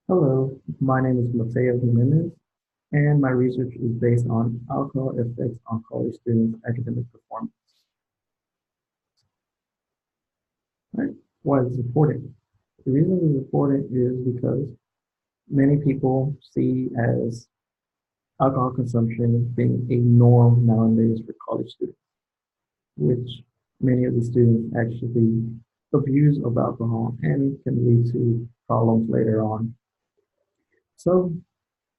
Hello, my name is Mateo Jimenez, and my research is based on alcohol effects on college students' academic performance. Right? Why is it important? The reason it's important is because many people see as alcohol consumption being a norm nowadays for college students, which many of the students actually abuse of alcohol and can lead to problems later on. So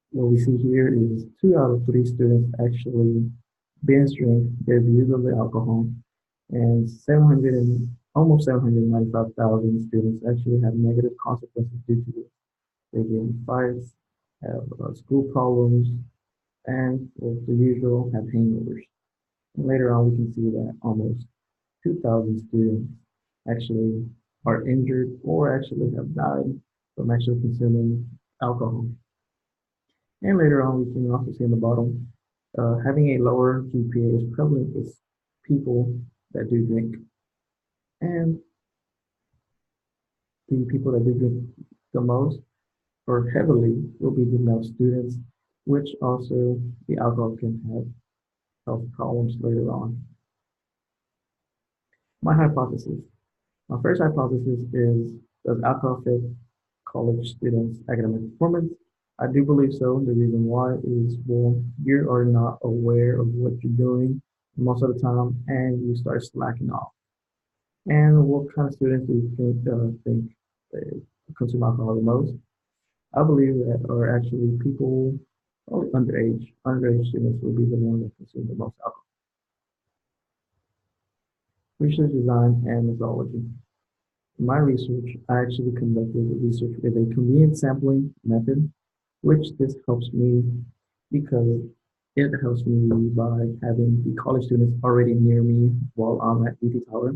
what we see here is 2 out of 3 students actually binge drink their views of the alcohol, and 700 and almost 795,000 students actually have negative consequences due to this. They get in fights, have school problems, and well, the usual have hangovers. And later on, we can see that almost 2,000 students actually are injured or actually have died from actually consuming alcohol. And later on, we can also see in the bottom, having a lower GPA is prevalent with people that do drink. And the people that do drink the most or heavily will be the male students, which also the alcohol can have health problems later on. My hypothesis. My first hypothesis is, does alcohol affect college students' academic performance? I do believe so. The reason why is, well, you are not aware of what you're doing most of the time, and you start slacking off. And what kind of students do you think consume alcohol the most? I believe that are actually people probably underage. Underage students will be the ones that consume the most alcohol. Research design and methodology. In my research, I actually conducted research with a convenient sampling method, which this helps me because it helps me by having the college students already near me while I'm at UT Tower.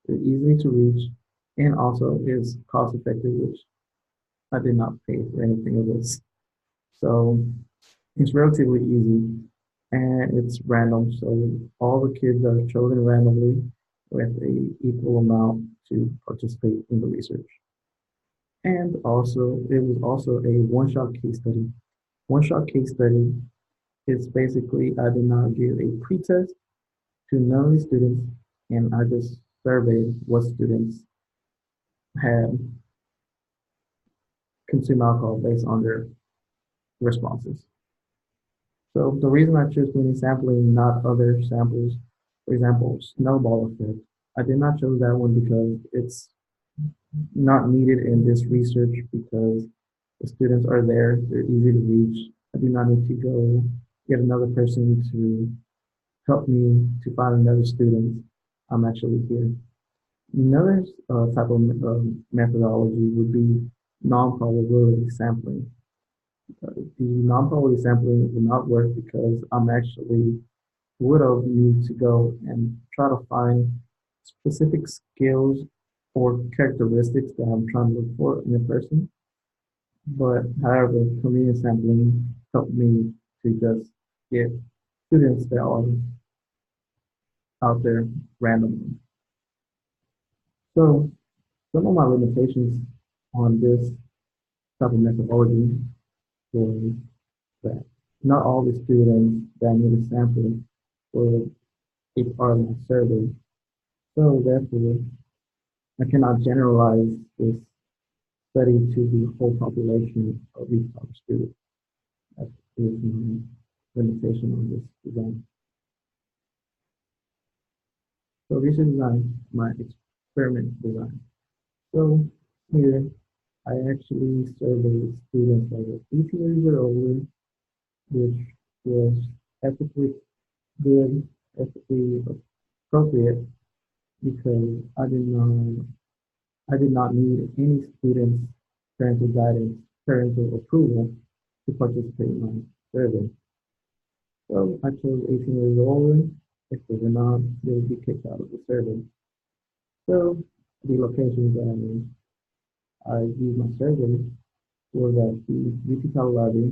They're easy to reach and also is cost effective, which I did not pay for anything of this. So it's relatively easy and it's random. So all the kids are chosen randomly with a equal amount to participate in the research. And also, it was also a one-shot case study. One-shot case study is basically I did not give a pretest to none of the students, and I just surveyed what students had consumed alcohol based on their responses. So the reason I chose mini sampling, not other samples, for example, snowball effect, I did not choose that one because it's not needed in this research because the students are there, they're easy to reach. I do not need to go get another person to help me to find another student. I'm actually here. Another type of methodology would be non-probability sampling. The non-probability sampling will not work because I'm actually would have need to go and try to find specific skills or characteristics that I'm trying to look for in a person. But however, convenience sampling helped me to just get students that are out there randomly. So some of my limitations on this type of methodology was that not all the students that I needed sampling were a part of my survey. So therefore, I cannot generalize this study to the whole population of each type of student. That is my limitation on this design. So research design, my experiment design. So here I actually surveyed students that were 18 years or older, which was ethically good, ethically appropriate because I did not need any students' parental guidance, parental approval to participate in my survey. So I chose 18 years or older. If they were not, they would be kicked out of the survey. So the locations that I used my survey was at the UT Cal Library,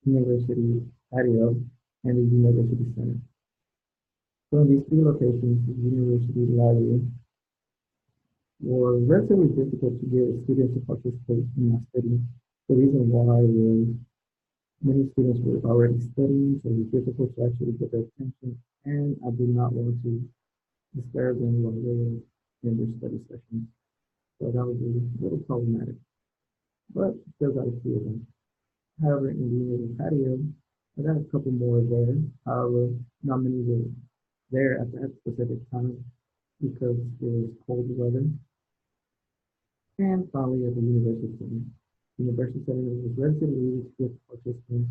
University Patio, and the University Center. So in these 3 locations, the University Library were relatively difficult to get students to participate in my study The reason why was many students were already studying, so it was difficult to actually get their attention, and I did not want to disturb them while they were in their study sessions. So that was a little problematic, but still got a few of them. However, in the little patio, I got a couple more there. However, not many were there at that specific time because it was cold weather. And finally, at the university center. The university center was relatively easy to get participants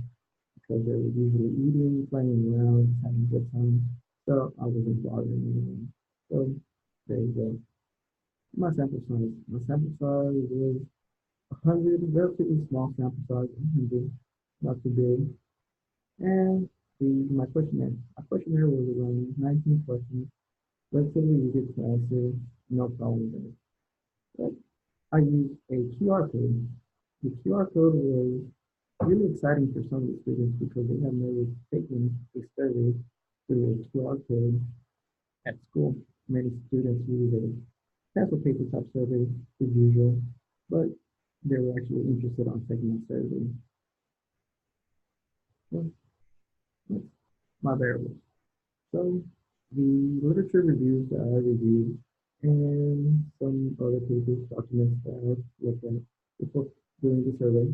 because they were usually eating, playing around, having a good time. So I wasn't bothering anyone. So there you go. My sample size. My sample size was 100, relatively small sample size, 100, not too big. And my questionnaire. My questionnaire was around 19 questions, relatively easy to answer, no problem there. But I used a QR code. The QR code was really exciting for some of the students because they have never taken a survey through a QR code at school. Many students use a pencil paper type survey as usual, but they were actually interested on taking a survey. So that's my variables. So the literature reviews that I reviewed and some other papers, documents that I looked at before doing the survey,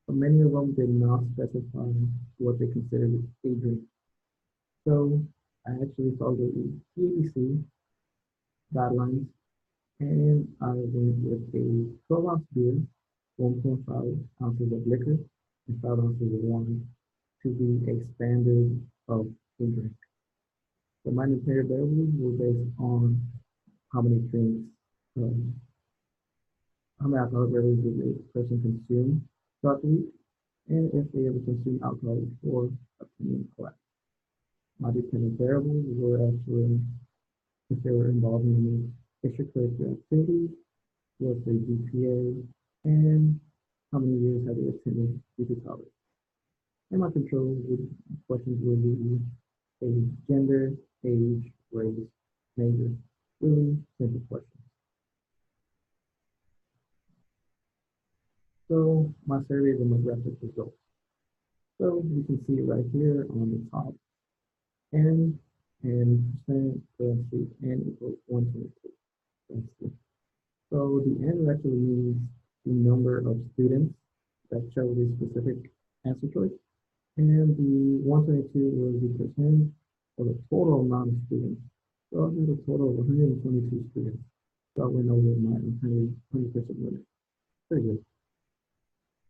but many of them did not specify what they considered a drink. So I actually followed the PABC guidelines and I went with a 12-ounce beer, 1.5 ounces of liquor, and 5 ounces of wine to be a standard of a drink. The monetary variables were based on how many drinks, um, how many alcoholic beverages a person consumed throughout the week, and if they ever consumed alcohol before attending class. My dependent variables were actually if they were involved in any extracurricular activities, what's their GPA, and how many years have they attended UT college. And my control questions would be a gender, age, race, major. Really simple questions. So my survey demographic results. So you can see it right here on the top. N and percent parentheses n equals 122. So the n actually means the number of students that chose a specific answer choice. And the 122 was the percent of the total amount of students. So I had a total of 122 students. So I went over my 100% limit. Pretty good.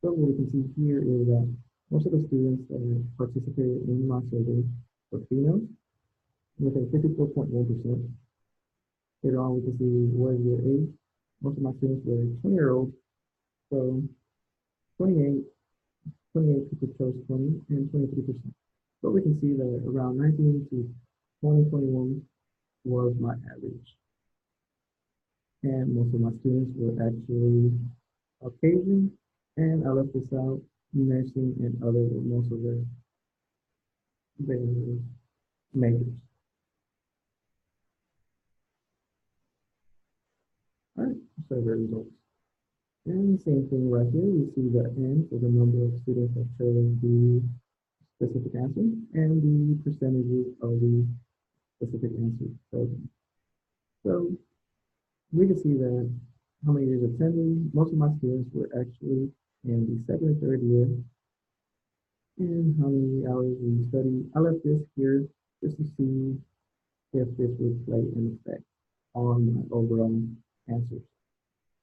So what we can see here is that most of the students that participated in my survey were females with a 54.1%. Later on, we can see what is their age. Most of my students were 20-year-olds. So 28, 28 people chose 20 and 23%. But we can see that around 19 to 2021 was my average. And most of my students were actually Caucasian, and I left this out, nursing and other were most of their majors. All right, survey results. And same thing right here, we see the N for the number of students that chose the specific answer and the percentages of the specific answer chosen. So we can see that how many years attending. Most of my students were actually in the second and third year. And how many hours we study. I left this here just to see if this would play an effect on my overall answers.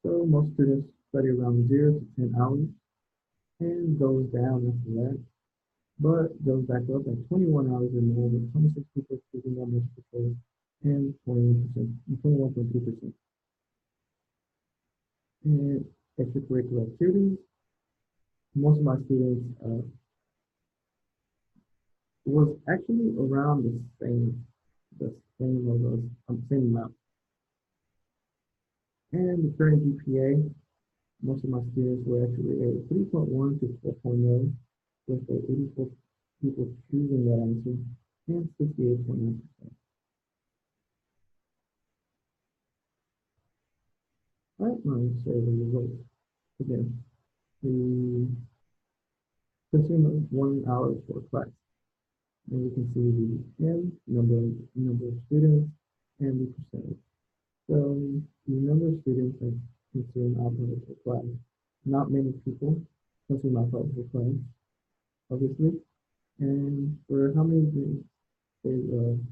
So most students study around 0 to 10 hours and goes down after that, but goes back up at 21 hours or more with 26 people choosing that multiple choice and 21.2%. And extracurricular activities, most of my students was actually around the same of us, same amount. And the current GPA, most of my students were actually a 3.1 to 4.0, with the 84 people choosing that answer and 68.9%. All right, my survey results again. We consume 1 hour for class. And we can see the number of students, and the percentage. So the number of students that consume alcohol per class, not many people consume alcohol per class, obviously. And for how many drinks,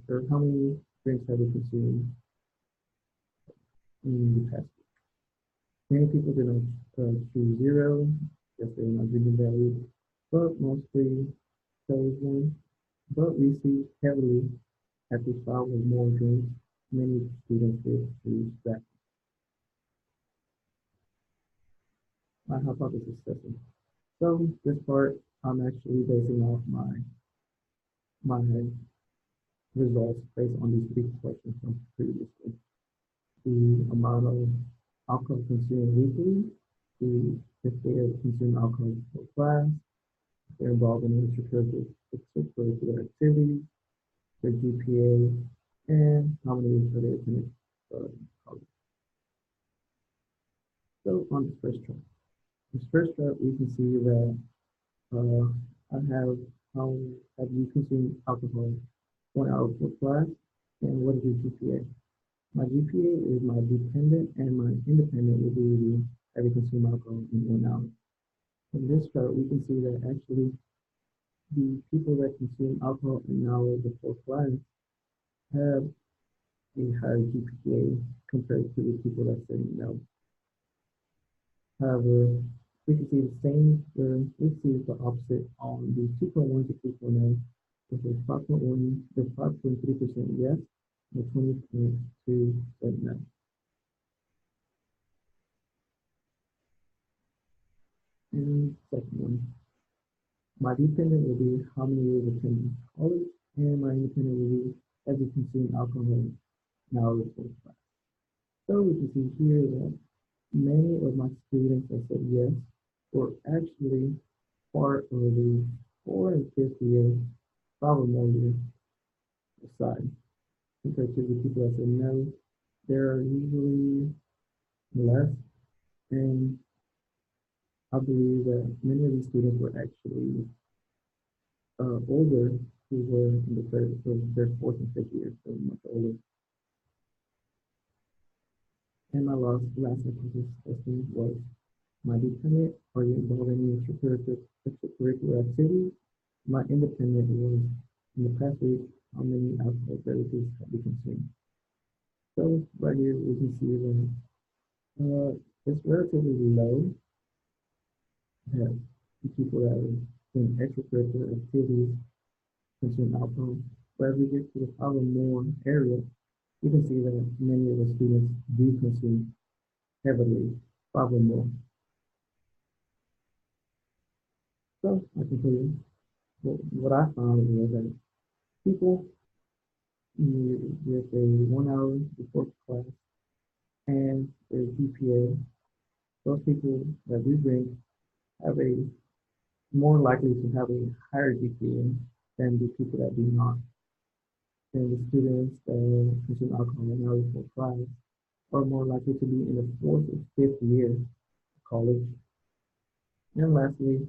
or how many drinks have we consumed in the past? Many people do not choose zero, just they're not drinking value, but mostly chose one. But we see heavily at the start with more drinks, many students will choose that. My hypothesis testing. So this part, I'm actually basing off my results based on these three questions from previously. The amount of alcohol consumed weekly, if they consume alcohol for class, if they're involved in extracurricular activities, their GPA, and how many years are they attending college. So on this first chart. This first chart, we can see that I have how have you consumed alcohol 1 hour per class, and what is your GPA? My GPA is my dependent, and my independent will be the have you consumed alcohol in 1 hour. In this chart, we can see that actually the people that consume alcohol an hour before class have a higher GPA compared to the people that say no. However, we can see the same, we see the opposite on the 2.1 to 3.0, which is 5.1, the 5.3% yes, and 20.2% no. And second one, my dependent will be how many years attending college, and my independent will be have you consumed alcohol now before class. So we can see here that many of my students that said yes were actually part of the 4 and 5 year sophomore side compared to the people that said no. There are usually less, and I believe that many of these students were actually older who were in their 4th and 5th year, so much older. And my last hypothesis testing was my dependent, are you involved in extracurricular activities? My independent was in the past week, how many alcohol beverages have you consumed? So right here we can see that it's relatively low that the people that are in extracurricular activities consume alcohol. But as we get to the problem more area, you can see that many of the students do consume heavily, probably more. So I conclude what I found was that people with a 1 hour before class and their GPA, those people that do drink have a more likely to have a higher GPA than the people that do not. And the students that consume alcohol 1 hour before class are more likely to be in the 4th or 5th year of college. And lastly,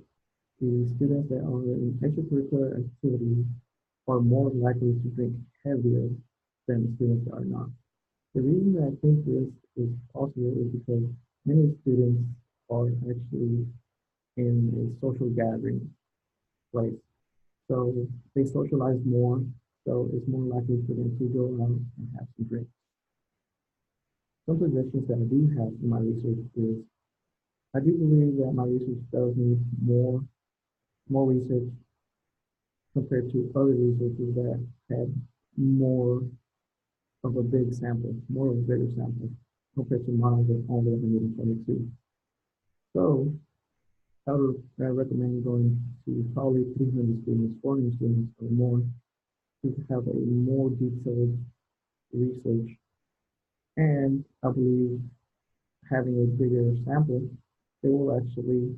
the students that are in extracurricular activities are more likely to drink heavier than the students that are not. The reason that I think this is possible is because many students are actually in a social gathering place. So they socialize more, so it's more likely for them to go out and have some drinks. Some suggestions that I do have in my research is I do believe that my research does need more research compared to other researchers that had more of a big sample, more of a bigger sample compared to mine with only 122. So I recommend going to probably 300 students, 400 students or more to have a more detailed research. And I believe having a bigger sample, it will actually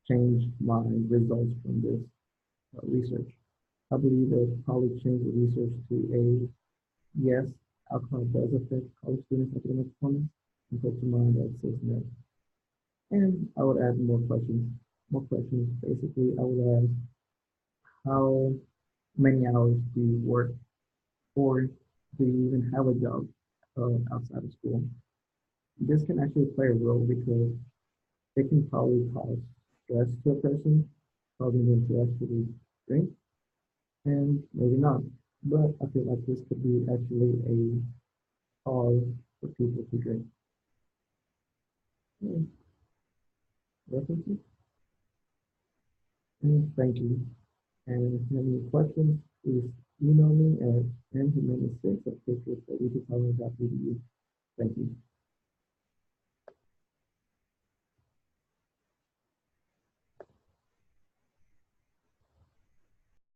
change my results from this research. I believe that probably change the research to a yes, alcohol does affect college students' academic performance, compared to mine that says no. And I would add more questions. More questions. Basically, I would ask how many hours do you work, or do you even have a job outside of school? This can actually play a role because it can probably cause stress to a person, causing them to actually drink, and maybe not. But I feel like this could be actually a cause for people to drink. Yeah, references. And thank you. And if you have any questions, please email me at mhumanis6@patriots.edu. Thank you.